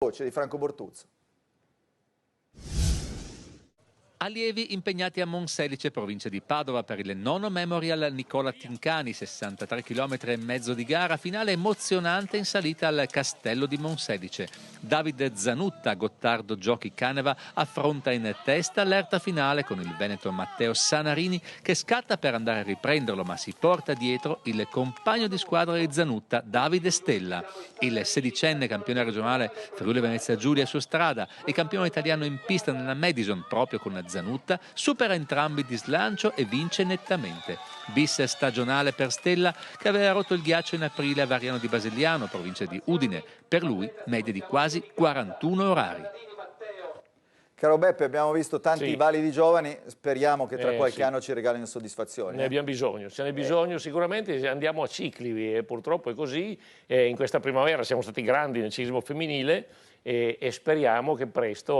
coach di Franco Bortuzzo. Allievi impegnati a Monselice, provincia di Padova, per il nono Memorial Nicola Tincani, 63 km e mezzo di gara, finale emozionante in salita al Castello di Monselice. Davide Zanutta, Gottardo Giochi Caneva, affronta in testa l'erta finale con il veneto Matteo Sanarini che scatta per andare a riprenderlo, ma si porta dietro il compagno di squadra di Zanutta, Davide Stella. Il sedicenne campione regionale Friuli Venezia Giulia su strada e campione italiano in pista nella Madison, proprio con Zanutta, supera entrambi di slancio e vince nettamente. Bis stagionale per Stella, che aveva rotto il ghiaccio in aprile a Variano di Basigliano, provincia di Udine. Per lui media di quasi 41 orari. Caro Beppe, abbiamo visto tanti validi giovani, speriamo che tra qualche sì. anno ci regalino soddisfazioni. Ne abbiamo bisogno, ce n'è bisogno sicuramente, andiamo a cicli e purtroppo è così. In questa primavera siamo stati grandi nel ciclismo femminile e speriamo che presto